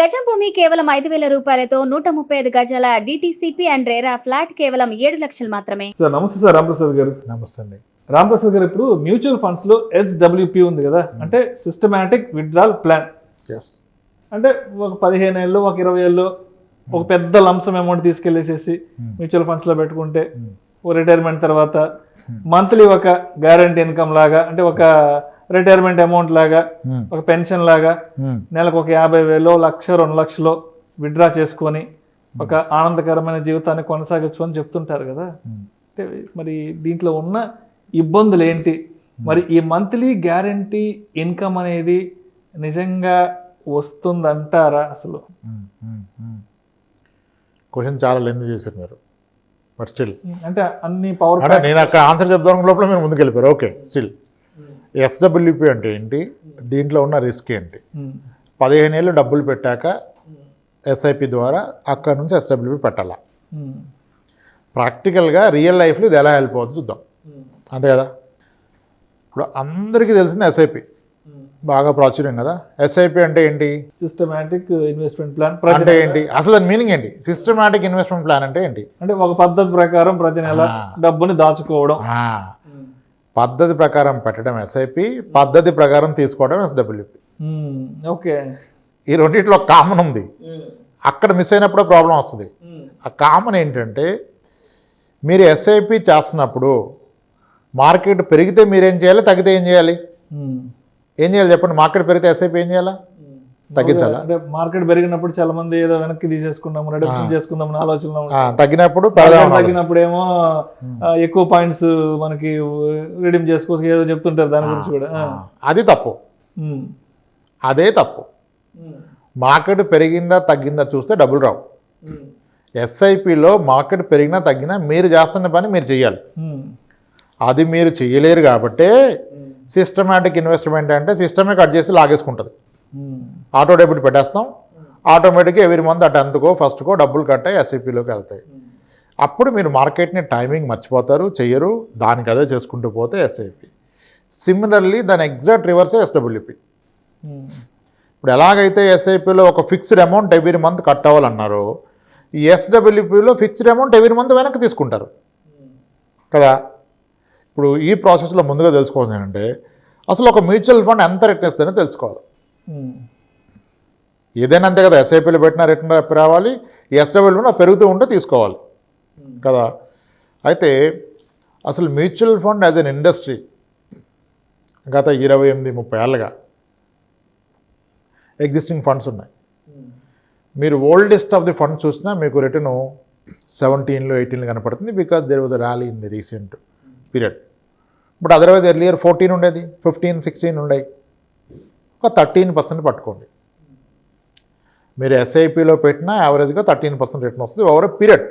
గజం భూమి కేవలం 5,000 రూపాయలతో 135 గజాల డిటిసిపి అండ్ రేరా ఫ్లాట్ కేవలం 7 లక్షలు మాత్రమే. సార్ నమస్తే సార్ రాంప్రసాద్ గారు. నమస్తే అండి రాంప్రసాద్ గారు, ఇప్పుడు మ్యూచువల్ ఫండ్స్ లో SWP ఉంది కదా, అంటే సిస్టమాటిక్ విత్డ్రాల్ ప్లాన్. అంటే ఒక 15 ఏళ్ళు ఒక 20 ఏళ్ళు ఒక పెద్ద లంసమ్ అమౌంట్ తీసుకెళ్లేసేసి మ్యూచువల్ ఫండ్స్ లో పెట్టుకుంటే రిటైర్మెంట్ తర్వాత మంత్లీ ఒక గ్యారంటీ ఇన్కమ్ లాగా, అంటే ఒక రిటైర్మెంట్ అమౌంట్ లాగా, ఒక పెన్షన్ లాగా నెలకు ఒక 50,000 లక్ష 2 లక్షలు విత్డ్రా చేసుకొని ఒక ఆనందకరమైన జీవితాన్ని కొనసాగచ్చు అని చెప్తుంటారు కదా. అంటే మరి దీంట్లో ఉన్న ఇబ్బందులు ఏంటి? మరి ఈ మంత్లీ గ్యారంటీ ఇన్కమ్ అనేది నిజంగా వస్తుందంటారా? అసలు క్వశ్చన్ చాలా లెంత్ చేశారు మీరు, బట్ స్టిల్ అంటే అన్ని పవర్ నేను అక్కడ ఆన్సర్ చెప్తాను లోపల మీరు ముందుకు వెళ్ళిపోయారు. ఓకే, స్టిల్ SWP అంటే ఏంటి, దీంట్లో ఉన్న రిస్క్ ఏంటి? 15 ఏళ్ళు డబ్బులు పెట్టాక SIP ద్వారా అక్కడ నుంచి SWP పెట్టాలా? ప్రాక్టికల్గా రియల్ లైఫ్లో ఇది ఎలా హెల్ప్ అవుతుంది చూద్దాం, అంతే కదా. ఇప్పుడు అందరికీ తెలిసింది SIP, బాగా ప్రాచుర్యం కదా. SIP అంటే ఏంటి? Systematic investment plan. అంటే ఏంటి అసలు దాని మీనింగ్ ఏంటి? సిస్టమాటిక్ ఇన్వెస్ట్మెంట్ ప్లాన్ అంటే ఏంటి? అంటే ఒక పద్ధతి ప్రకారం ప్రతి నెల డబ్బుని దాచుకోవడం. పద్ధతి ప్రకారం పెట్టడం SIP, పద్ధతి ప్రకారం తీసుకోవడం SWP. ఓకే, ఈ రెండిట్లో కామన్ ఉంది. అక్కడ మిస్ అయినప్పుడు ప్రాబ్లం వస్తుంది. ఆ కామన్ ఏంటంటే, మీరు SIP చేస్తున్నప్పుడు మార్కెట్ పెరిగితే మీరేం చేయాలి, తగ్గితే ఏం చేయాలి? ఏం చేయాలి చెప్పండి? మార్కెట్ పెరిగితే SIP ఏం చేయాలా? తగ్గించాలా? అంటే మార్కెట్ పెరిగినప్పుడు చాలా మంది ఏదో వెనక్కి తీసేసుకుందాం, రిడక్షన్ చేసుకుందాం ఆలోచనలో, తగ్గినప్పుడు తగ్గినప్పుడు ఏమో ఎక్కువ పాయింట్స్ మనకి రిడీమ్ చేసుకోవచ్చు ఏదో చెప్తుంటారు, దాని గురించి కూడా. అది తప్పు, అదే తప్పు. మార్కెట్ పెరిగిందా తగ్గిందా చూస్తే డబ్బులు రావు. SIPలో మార్కెట్ పెరిగినా తగ్గినా మీరు చేస్తున్న పని మీరు చెయ్యాలి. అది మీరు చెయ్యలేరు కాబట్టే సిస్టమాటిక్ ఇన్వెస్ట్మెంట్ అంటే సిస్టమే కట్ చేసి లాగేసుకుంటుంది. ఆటో డెబిట్ పెట్టేస్తాం, ఆటోమేటిక్గా ఎవ్రీ మంత్ ఆ 10th కో 1st కో డబ్బులు కట్టాయి SIPలోకి వెళ్తాయి. అప్పుడు మీరు మార్కెట్ని టైమింగ్ మర్చిపోతారు, చెయ్యరు, దానికి అదే చేసుకుంటూ పోతే SIP. సిమిలర్లీ దాని ఎగ్జాక్ట్ రివర్సే SWP. ఇప్పుడు ఎలాగైతే SIPలో ఒక fixed amount every month cut అవ్వాలన్నారో, ఈ SWPలో ఫిక్స్డ్ అమౌంట్ ఎవ్రీ మంత్ వెనక్కి తీసుకుంటారు కదా. ఇప్పుడు ఈ ప్రాసెస్లో ముందుగా తెలుసుకోవాల్సింది ఏంటంటే, అసలు ఒక మ్యూచువల్ ఫండ్ ఎంత రిటర్న్ ఇస్తుందో తెలుసుకోవాలి. ఏదైనా అంతే కదా, SIPలో పెట్టినా రిటర్న్ రావాలి, SWPలో పెరుగుతూ ఉంటే తీసుకోవాలి కదా. అయితే అసలు mutual fund as an industry గత 28-30 ఏళ్ళుగా ఎగ్జిస్టింగ్ ఫండ్స్ ఉన్నాయి. మీరు ఓల్డెస్ట్ ఆఫ్ ది ఫండ్ చూసినా మీకు రిటర్న్ 17లో 18లో కనపడుతుంది, because there was a rally in the recent period. But otherwise earlier 14 ఉండేది, 15, 16 ఉండేవి. ఒక 13% పట్టుకోండి. మీరు SIPలో పెట్టినా యావరేజ్గా 13% రిటర్న్ వస్తుంది ఓవర్ పీరియడ్.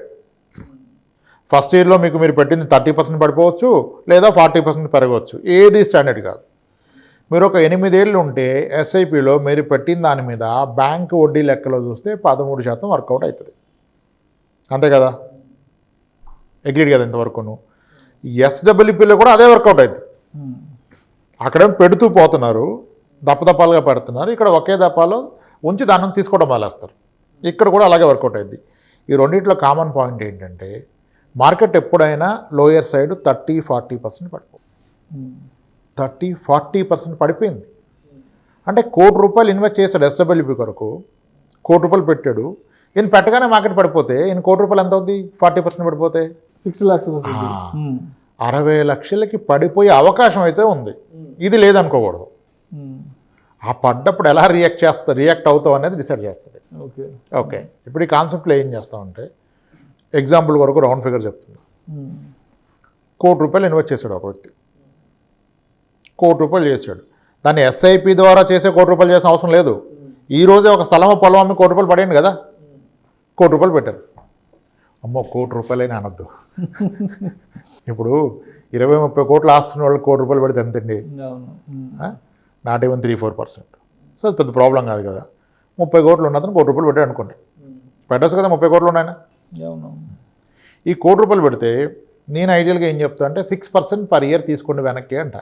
ఫస్ట్ ఇయర్లో మీరు పెట్టింది 30% పడిపోవచ్చు, లేదా 40% పెరగవచ్చు, ఏది స్టాండర్డ్ కాదు. మీరు ఒక 8 ఏళ్ళు ఉంటే SIPలో మీరు పెట్టిన దాని మీద బ్యాంక్ వడ్డీ లెక్కలో చూస్తే 13% వర్కౌట్ అవుతుంది, అంతే కదా. అగ్రీడ్ కదా ఇంతవరకును. SWPలో కూడా అదే వర్కౌట్ అవుతుంది. అక్కడేమో పెడుతూ పోతున్నారు, దప్పదప్పాలుగా పెడుతున్నారు, ఇక్కడ ఒకే దప్పాలో ఉంచి దాన్ని తీసుకోవడం మానేస్తారు. ఇక్కడ కూడా అలాగే వర్కౌట్ అయింది. ఈ రెండింటిలో కామన్ పాయింట్ ఏంటంటే, మార్కెట్ ఎప్పుడైనా లోయర్ సైడ్ 30-40% పడిపోతుంది. 30-40% పడిపోయింది అంటే ₹1,00,00,000 ఇన్వెస్ట్ చేశాడు SWP కొరకు, ₹1,00,00,000 పెట్టాడు, ఈయన పెట్టగానే మార్కెట్ పడిపోతే ఈయన ₹1,00,00,000 ఎంత అవుతుంది? 40% పడిపోతే 60 lakhs, 60 లక్షలకి పడిపోయే అవకాశం అయితే ఉంది. ఇది లేదనుకోకూడదు. ఆ పడ్డప్పుడు ఎలా రియాక్ట్ అవుతావు అనేది డిసైడ్ చేస్తుంది. ఓకే, ఇప్పుడు ఈ కాన్సెప్ట్లో ఏం చేస్తామంటే, ఎగ్జాంపుల్ వరకు రౌండ్ ఫిగర్ చెప్తున్నా. ₹1,00,00,000 ఇన్వెస్ట్ చేశాడు ఒక వ్యక్తి, ₹1,00,00,000 చేశాడు. దాన్ని SIP ద్వారా చేసే ₹1,00,00,000 చేసిన అవసరం లేదు. ఈరోజే ఒక స్థలం పొలం అమ్మి ₹1,00,00,000 పడేయండి కదా, ₹1,00,00,000 పెట్టారు. అమ్మో ₹1,00,00,000 అనొద్దు. ఇప్పుడు 20-30 కోట్లు ఆస్తున్న వాళ్ళు ₹1,00,00,000 పెడితే ఎంతండి? Not even 3-4%. సో అది పెద్ద ప్రాబ్లం కాదు కదా. 30 కోట్లు ఉన్న అతను ₹1,00,00,000 పెట్టాడు అనుకోండి, పెట్టచ్చు కదా. 30 కోట్లు ఉన్నాయన. ఈ ₹1,00,00,000 పెడితే నేను ఐడియల్గా ఏం చెప్తా అంటే 6% పర్ ఇయర్ తీసుకోండి వెనక్కి అంట.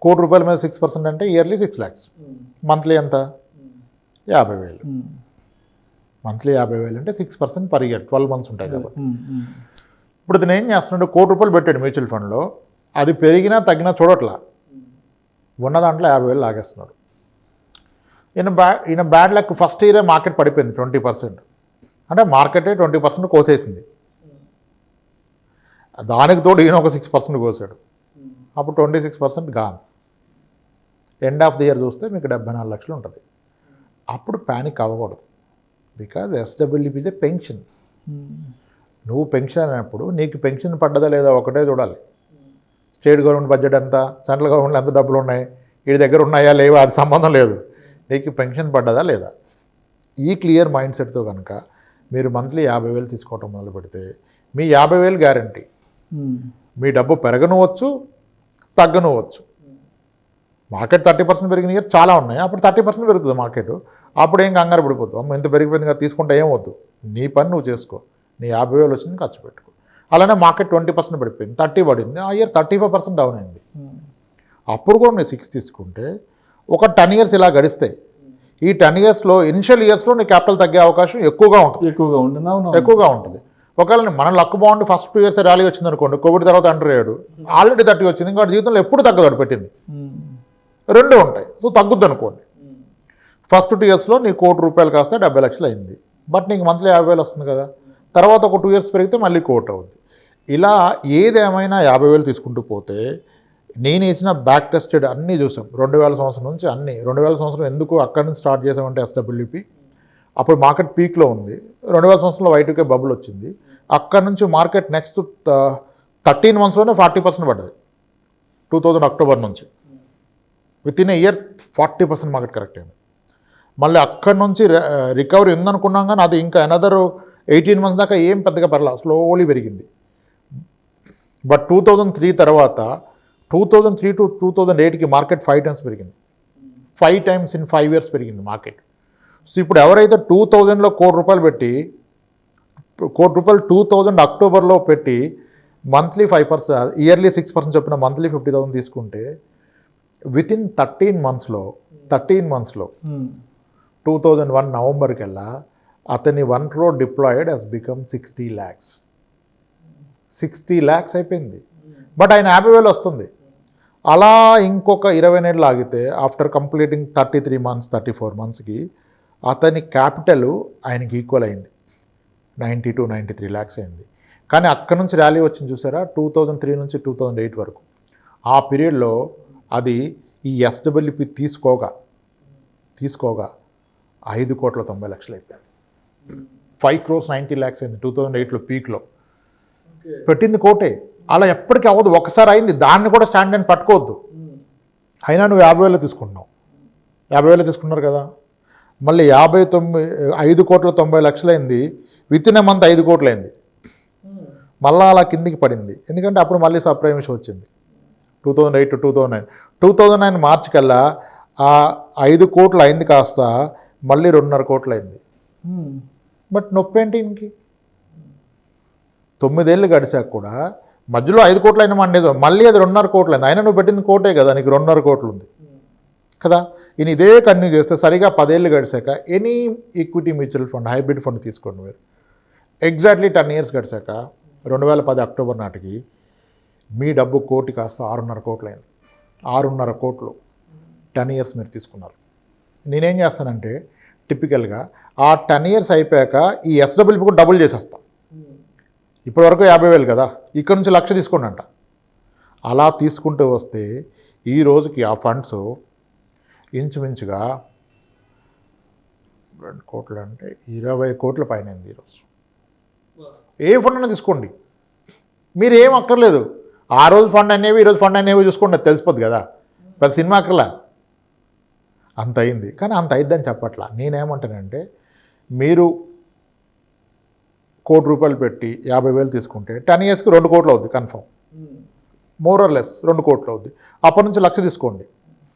₹1,00,00,000 మీద 6% అంటే ఇయర్లీ 6 lakhs. మంత్లీ ఎంత? 50,000 మంత్లీ 50,000 అంటే 6% పర్ ఇయర్, 12 months ఉంటాయి కాబట్టి. ఇప్పుడు ఇతను ఏం చేస్తున్నాడు, ₹1,00,00,000 పెట్టాడు మ్యూచువల్ ఫండ్లో, అది పెరిగినా తగ్గినా చూడట్లా, ఉన్న దాంట్లో 50,000 లాగేస్తున్నాడు. ఈయన బ్యాడ్ లక్, ఫస్ట్ ఇయరే మార్కెట్ పడిపోయింది 20%, అంటే మార్కెటే 20% కోసేసింది. దానికి తోడు ఈయన ఒక 6% కోసాడు, అప్పుడు 26% gone. End of the year చూస్తే మీకు 74 లక్షలు ఉంటుంది. అప్పుడు ప్యానిక్ అవ్వకూడదు, because SWP is a pension. నువ్వు పెన్షన్ అయినప్పుడు నీకు పెన్షన్ పడ్డదా లేదా ఒకటే చూడాలి. స్టేట్ గవర్నమెంట్ బడ్జెట్ ఎంత, సెంట్రల్ గవర్నమెంట్ ఎంత డబ్బులు ఉన్నాయి, వీడి దగ్గర ఉన్నాయా లేవా, అది సంబంధం లేదు. నీకు పెన్షన్ పడ్డదా లేదా, ఈ క్లియర్ మైండ్ సెట్తో కనుక మీరు మంత్లీ 50,000 తీసుకోవటం మొదలు పెడితే మీ 50,000 గ్యారంటీ. మీ డబ్బు పెరగనవచ్చు, తగ్గనవచ్చు. మార్కెట్ 30% పెరిగిన ఇయర్ చాలా ఉన్నాయి, అప్పుడు 30% పెరుగుతుంది మార్కెట్, అప్పుడు ఏం కంగారు పడిపోతుంది, అమ్మ ఎంత పెరిగిపోయింది కదా తీసుకుంటే ఏం వద్దు, నీ పని నువ్వు చేసుకో, నీ 50,000 వచ్చింది ఖర్చు పెట్టుకో. అలానే మార్కెట్ 20% పడిపోయింది, 30 పడింది, ఆ ఇయర్ 35% డౌన్ అయింది. అప్పుడు కూడా నేను 6 తీసుకుంటే ఒక 10 years ఇలా గడిస్తాయి. ఈ 10 yearsలో ఇనిషియల్ ఇయర్స్లో నీ క్యాపిటల్ తగ్గే అవకాశం ఎక్కువగా ఉంటుంది. ఒకవేళ మన లక్ బాగుండి ఫస్ట్ 2 years ర్యాలీ వచ్చింది అనుకోండి, కోవిడ్ తర్వాత అంటర్ అయ్యాడు, ఆల్రెడీ 30 వచ్చింది, ఇంకా జీవితంలో ఎప్పుడు తగ్గదు, పెట్టింది 2 ఉంటాయి, సో తగ్గుద్ది అనుకోండి. ఫస్ట్ 2 yearsలో నీ ₹1,00,00,000 కాస్త 70 లక్షలు అయింది, బట్ నీకు మంత్లీ 50,000 వస్తుంది కదా. తర్వాత ఒక 2 years పెరిగితే మళ్ళీ 1,00,00,000 అవుద్ది. ఇలా ఏదేమైనా 50,000 తీసుకుంటూ పోతే, నేను వేసిన బ్యాక్ టెస్టెడ్ అన్నీ చూసాం 2000 సంవత్సరం నుంచి. అన్నీ 2000 సంవత్సరం ఎందుకు అక్కడి నుంచి స్టార్ట్ చేసామంటే SWP అప్పుడు మార్కెట్ పీక్లో ఉంది. 2000 సంవత్సరంలో Y2K బబుల్ వచ్చింది, అక్కడి నుంచి మార్కెట్ నెక్స్ట్ 13 monthsలోనే 40% పడ్డది. 2000 అక్టోబర్ నుంచి with in a year 40% market correct అయింది. మళ్ళీ అక్కడి నుంచి రికవరీ ఉందనుకున్నాం, కానీ అది ఇంకా అనదర్ 18 months దాకా ఏం పెద్దగా పర్లా, స్లోలీ పెరిగింది. బట్ 2003 తర్వాత 2003 to 2008కి మార్కెట్ 5 times పెరిగింది. 5 times in 5 years పెరిగింది మార్కెట్. సో ఇప్పుడు ఎవరైతే 2000లో ₹1,00,00,000 పెట్టి, ₹1,00,00,000 2000 అక్టోబర్లో పెట్టి మంత్లీ 5%, ఇయర్లీ 6% చొప్పున మంత్లీ 50,000 తీసుకుంటే విత్ ఇన్ 13 monthsలో 2001 నవంబర్ కల్లా అతని 1 crore deployed he's become 60 lakhs. 60 lakhs అయిపోయింది. బట్ ఆయన 50,000 వస్తుంది. అలా ఇంకొక 20 నెలలు ఆగితే ఆఫ్టర్ కంప్లీటింగ్ 33 months 34 monthsకి అతని క్యాపిటల్ ఆయనకి ఈక్వల్ అయింది, 90 to 93 lakhs అయింది. కానీ అక్కడ నుంచి ర్యాలీ వచ్చింది చూసారా, 2003 నుంచి 2008 వరకు. ఆ పీరియడ్లో అది ఈ SWP తీసుకోగా 5,90,00,000 అయిపోయింది. 5,90 lakhs అయింది 2008లో పీక్లో. పెట్టింది కోటే. అలా ఎప్పటికీ అవ్వదు, ఒకసారి అయింది, దాన్ని కూడా స్టాండ్ అని పట్టుకోవద్దు. అయినా నువ్వు 50,000 తీసుకుంటున్నావు, 50,000 తీసుకున్నారు కదా, మళ్ళీ 5,90,00,000 అయింది, విత్ ఇన్ ఎ మంత్ 5 కోట్లు అయింది. మళ్ళీ అలా కిందికి పడింది, ఎందుకంటే అప్పుడు మళ్ళీ సబ్ప్రైమ్ ఇష్యూ వచ్చింది 2008 to 2009. 2009 మార్చి కల్లా ఆ 5 కోట్లు అయింది కాస్త మళ్ళీ 2.5 కోట్లు అయింది. బట్ నొప్పి ఏంటి ఇంకి, 9 ఏళ్ళు గడిచాక కూడా మధ్యలో 5 కోట్లు అయినా మండేది, మళ్ళీ అది 2.5 కోట్లు అయింది. అయినా నువ్వు పెట్టింది కోటే కదా, నీకు 2.5 కోట్లు ఉంది కదా. ఈయన ఇదే కంటిన్యూ చేస్తే సరిగా 10 ఏళ్ళు గడిచాక any equity mutual fund, hybrid fund తీసుకోండి మీరు, ఎగ్జాక్ట్లీ 10 years గడిచాక 2010 అక్టోబర్ నాటికి మీ డబ్బు కోటి కాస్త 6.5 కోట్లు అయింది. 6.5 కోట్లు 10 years మీరు తీసుకున్నారు. నేనేం చేస్తానంటే టిపికల్గా ఆ 10 years అయిపోయాక ఈ SWP కూడా డబుల్ చేసేస్తాం. ఇప్పటివరకు 50,000 కదా, ఇక్కడ నుంచి 1,00,000 తీసుకోండి అంట. అలా తీసుకుంటూ వస్తే ఈ రోజుకి ఆ ఫండ్స్ ఇంచుమించుగా 2 కోట్లు అంటే 20 కోట్ల పైన అయింది ఈరోజు. ఏ ఫండ్ అయినా తీసుకోండి, మీరు ఏం అక్కర్లేదు, ఆ రోజు ఫండ్ అనేవి ఈరోజు ఫండ్ అనేవి చూసుకోండి, అది తెలిసిపోద్ది కదా, పెద్ద సినిమా అక్కర్లా, అంత అయింది. కానీ అంత అయిద్దని చెప్పట్లా. నేనేమంటానంటే మీరు ₹1,00,00,000 పెట్టి 50,000 తీసుకుంటే 10 yearsకి 2 కోట్లు అవుద్ది కన్ఫర్మ్, మోర్ ఆర్ లెస్ 2 కోట్లు అవుద్ది. అప్పటి నుంచి 1,00,000 తీసుకోండి,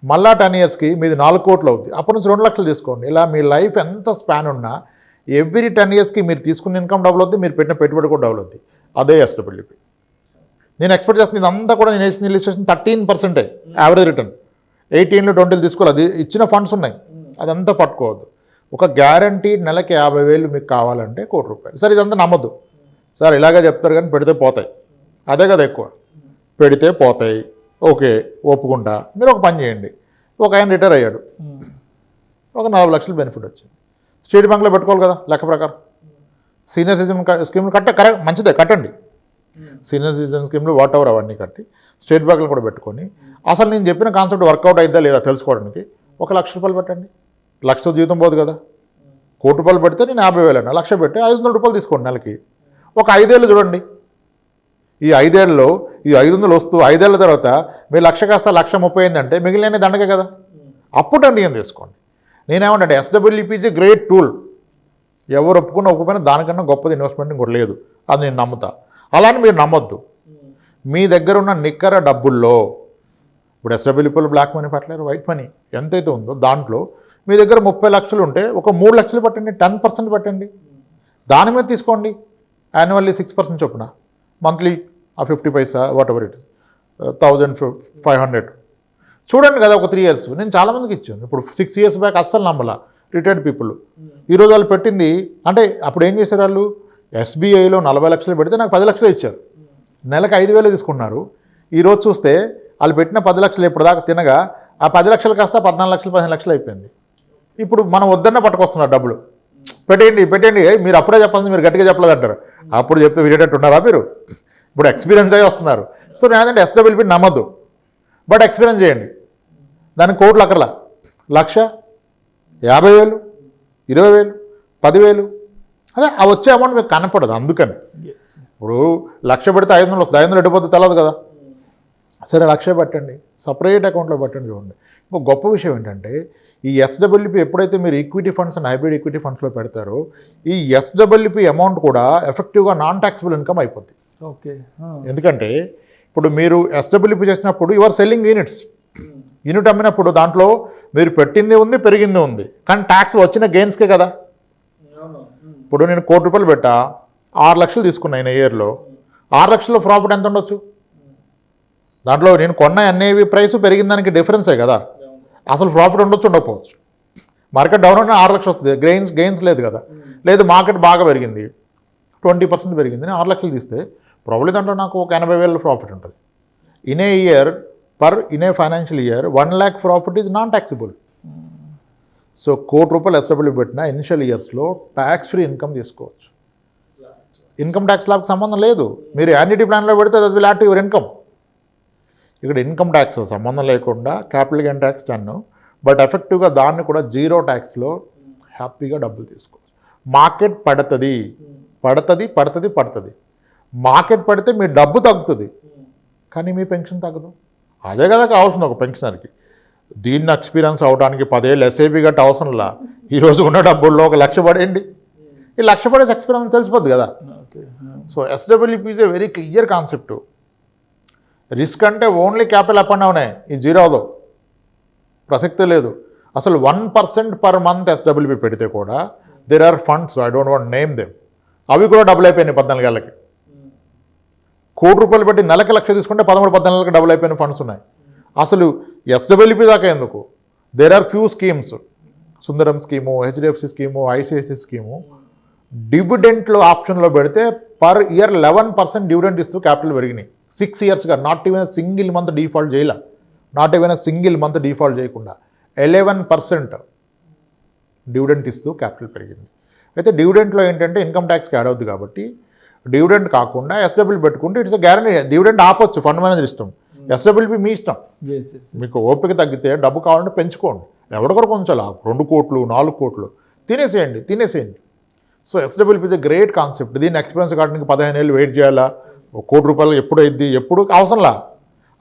మళ్ళీ 10 yearsకి మీది 4 కోట్లు అవుద్ది, అప్పటి నుంచి 2,00,000 తీసుకోండి. ఇలా మీ లైఫ్ ఎంత స్పాన్ ఉన్నా ఎవ్రీ 10 yearsకి మీరు తీసుకున్న ఇన్కమ్ డబుల్ అవుద్ది, మీరు పెట్టిన పెట్టుబడి కూడా డబుల్ అవుద్ది. అదే SWP. నేను ఎక్స్పెక్ట్ చేస్తుంది ఇదంతా కూడా నేను వేసిన ఇల్లుస్ట్రేషన్ 13% యావరేజ్ రిటర్న్. 18 20 తీసుకోవాలి, అది ఇచ్చిన ఫండ్స్ ఉన్నాయి, అదంతా పట్టుకోవద్దు. ఒక గ్యారంటీ నెలకి 50,000 మీకు కావాలంటే ₹1,00,00,000. సార్ ఇదంతా నమ్మద్దు సార్, ఇలాగే చెప్తారు కానీ పెడితే పోతాయి. అదే కదా ఎక్కువ, పెడితే పోతాయి. ఓకే, ఒప్పుకుంటా. మీరు ఒక పని చేయండి, ఒక ఆయన రిటైర్ అయ్యాడు, ఒక 4 లక్షలు బెనిఫిట్ వచ్చింది. స్టేట్ బ్యాంక్లో పెట్టుకోవాలి కదా లెక్క ప్రకారం. సీనియర్ సిటిజన్ స్కీమ్లు కరెక్ట్, మంచిదే, కట్టండి. సీనియర్ సిటిజన్ స్కీమ్లు వాట్ ఎవర్ అవన్నీ కట్టి స్టేట్ బ్యాంక్లో కూడా పెట్టుకొని, అసలు నేను చెప్పిన కాన్సెప్ట్ వర్కౌట్ అయిద్దా లేదా తెలుసుకోవడానికి ₹1,00,000 పెట్టండి. ₹1,00,000 జీతం పోదు కదా. ₹1,00,00,000 పెడితే నేను 50,000 అన్న, ₹1,00,000 పెట్టి ₹500 తీసుకోండి నెలకి. ఒక 5 ఏళ్ళు చూడండి. ఈ 5 ఏళ్ళలో ఈ 500 వస్తూ 5 ఏళ్ళ తర్వాత మీరు 1,00,000 కాస్త 1,30,000 అయిందంటే మిగిలిన దండగే కదా. అప్పుడు నిర్ణయం తీసుకోండి. నేనేమంటే SWP is a great tool. ఎవరు ఒప్పుకున్నా దానికన్నా గొప్పది ఇన్వెస్ట్మెంట్ ఇంకోటి లేదు, అది నేను నమ్ముతా. అలానే మీరు నమ్మొద్దు. మీ దగ్గర ఉన్న నిక్కర డబ్బుల్లో, ఇప్పుడు SWPలో బ్లాక్ మనీ పెట్టలేరు, వైట్ మనీ ఎంతైతే ఉందో దాంట్లో మీ దగ్గర 30 లక్షలు ఉంటే ఒక 3 లక్షలు పెట్టండి, 10% పెట్టండి. దాని మీద తీసుకోండి. యాన్యువల్లీ 6% చొప్పున, మంత్లీ ఆ 50 పైసా వాట్ ఎవర్ ఇట్ ఇస్, 1,500 చూడండి కదా. ఒక 3 years నేను చాలామందికి ఇచ్చాను. ఇప్పుడు 6 years బ్యాక్ అస్సలు నమ్మలా రిటైర్డ్ పీపుల్. ఈరోజు వాళ్ళు పెట్టింది అంటే అప్పుడు ఏం చేశారు వాళ్ళు, SBIలో 40 లక్షలు పెడితే నాకు 10 లక్షలు ఇచ్చారు. నెలకు 5,000 తీసుకున్నారు. ఈరోజు చూస్తే వాళ్ళు పెట్టిన 10 లక్షలు ఇప్పటిదాకా తినగా ఆ 10 లక్షలు కాస్త 14 లక్షలు 15 లక్షలు అయిపోయింది. ఇప్పుడు మనం వద్దన్న పట్టుకొస్తున్నారు డబ్బులు. పెట్టండి మీరు అప్పుడే చెప్పాలి, మీరు గట్టిగా చెప్పలేదు అంటారు. అప్పుడు చెప్తే వినేటట్టు ఉన్నారా మీరు? ఇప్పుడు ఎక్స్పీరియన్స్ అయ్యి వస్తున్నారు. సో నేనంటే SWP నమ్మద్దు, బట్ ఎక్స్పీరియన్స్ చేయండి. దానికి కోట్లు అక్కర్లా, 1,00,000, 50,000, 20,000, 10,000 అదే ఆ వచ్చే అమౌంట్ మీకు కనపడదు. అందుకని ఇప్పుడు 1,00,000 పెడితే 500 వస్తుంది, 500 ఎట్టిపోతే తెలియదు కదా. సరే 1,00,000 పెట్టండి, సపరేట్ అకౌంట్లో పెట్టండి. చూడండి, ఇంకో గొప్ప విషయం ఏంటంటే ఈ SWP ఎప్పుడైతే మీరు equity funds and hybrid equity ఫండ్స్లో పెడతారో ఈ SWP అమౌంట్ కూడా ఎఫెక్టివ్గా నాన్ ట్యాక్సిబుల్ ఇన్కమ్ అయిపోద్ది. ఓకే, ఎందుకంటే ఇప్పుడు మీరు SWP చేసినప్పుడు యువర్ సెల్లింగ్ యూనిట్ అమ్మినప్పుడు దాంట్లో మీరు పెట్టింది ఉంది, పెరిగింది ఉంది, కానీ ట్యాక్స్ వచ్చిన గెయిన్స్కే కదా. ఇప్పుడు నేను ₹1,00,00,000 పెట్టా, 6 లక్షలు తీసుకున్నా ఇయర్లో, 6 లక్షల్లో ప్రాఫిట్ ఎంత ఉండొచ్చు? దాంట్లో నేను కొన్న NAV ప్రైస్ పెరిగిన దానికి డిఫరెన్సే కదా. అసలు ప్రాఫిట్ ఉండకపోవచ్చు. మార్కెట్ డౌన్ అయినా 6 లక్షలు వస్తుంది, గెయిన్స్ లేదు కదా. లేదు మార్కెట్ బాగా పెరిగింది, 20% పెరిగింది, నేను 6 లక్షలు తీస్తే ప్రాబ్లీ దాంట్లో నాకు ఒక 80,000 ప్రాఫిట్ ఉంటుంది. In a financial year 1 lakh profit is non taxable. So ₹1,00,00,000 SWP పెట్టిన ఇనిషియల్ ఇయర్స్లో ట్యాక్స్ ఫ్రీ ఇన్కమ్ తీసుకోవచ్చు. ఇన్కమ్ ట్యాక్స్ లాగా సంబంధం లేదు. మీరు యాన్యుటీ ప్లాన్లో పెడితే that will add to your income. ఇక్కడ ఇన్కమ్ ట్యాక్స్ సంబంధం లేకుండా క్యాపిటల్ గెయిన్ ట్యాక్స్ 10, బట్ ఎఫెక్టివ్గా దాన్ని కూడా 0 ట్యాక్స్లో హ్యాపీగా డబ్బులు తీసుకోవచ్చు. మార్కెట్ పడుతుంది. మార్కెట్ పడితే మీ డబ్బు తగ్గుతుంది, కానీ మీ పెన్షన్ తగ్గదు. అదే కదా కావాల్సింది ఒక పెన్షనర్కి. దీన్ని ఎక్స్పీరియన్స్ అవడానికి 10 ఏళ్ళు SIP గట్ట అవసరంలా. ఈరోజు ఉన్న డబ్బుల్లో ఒక 1,00,000 పడేయండి, ఈ 1,00,000 పడేసి ఎక్స్పీరియన్స్ తెలిసిపోద్ది కదా. So SWP is a very clear concept. Risk అంటే ఓన్లీ క్యాపిటల్ అప్ అండ్ డౌనే, ఈ 0 అవదు, ప్రసక్తే లేదు. అసలు 1% పర్ మంత్ SWP పెడితే కూడా there are funds, I don't want name them, అవి కూడా డబుల్ అయిపోయినాయి 14 ఏళ్ళకి. ₹1,00,00,000 పెట్టి నెలకి 1,00,000 తీసుకుంటే 13-14 నెలలకు డబుల్ అయిపోయిన ఫండ్స్ ఉన్నాయి. అసలు SWP దాకా ఎందుకు, there are few schemes, Sundaram scheme, HDFC scheme, ICICI scheme, డివిడెంట్లో ఆప్షన్లో పెడితే పర్ ఇయర్ 11% డివిడెంట్ ఇస్తూ క్యాపిటల్ పెరిగినాయి 6 yearsగా. Not even single month default చేయకుండా 11% డివిడెంట్ ఇస్తూ క్యాపిటల్ పెరిగింది. అయితే డివిడెంట్లో ఏంటంటే ఇన్కమ్ ట్యాక్స్కి యాడ్ అవుద్ది కాబట్టి డివిడెంట్ కాకుండా SWP పెట్టుకుంటే ఇట్స్ గ్యారంటీ. డివిడెంట్ ఆపొచ్చు, ఫండ్ మేనేజర్ ఇష్టం. SWP మీ ఇష్టం. మీకు ఓపిక తగ్గితే డబ్బు కావాలంటే పెంచుకోండి. ఎవరికొరకు ఉంచాలి 2 కోట్లు 4 కోట్లు తినేసేయండి. So SWP is a great concept. దీన్ని ఎక్స్పీరియన్స్ కావడానికి 15 ఏళ్ళు వెయిట్ చేయాలా, ₹1,00,00,000 ఎప్పుడు అయింది, ఎప్పుడు అవసరంలా.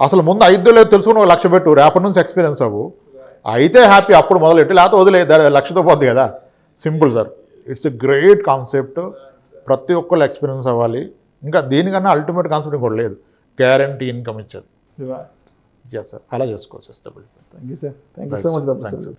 అసలు ముందు 5 లేదు తెలుసుకుని 1,00,000 పెట్టు, రేపటి నుంచి ఎక్స్పీరియన్స్ అవ్వు, అయితే హ్యాపీ, అప్పుడు మొదలెట్టు, లేకపోతే వదిలే, 1,00,000తో పోద్ది కదా. Simple sir, it's a great concept. ప్రతి ఒక్కళ్ళు ఎక్స్పీరియన్స్ అవ్వాలి. ఇంకా దీనికన్నా అల్టిమేట్ కాన్సెప్ట్ ఇంకోటి లేదు, గ్యారంటీ ఇన్కమ్ ఇచ్చేది. ఎస్ సార్, అలా చేసుకోవచ్చు SWP. Thank you sir, thank you so much.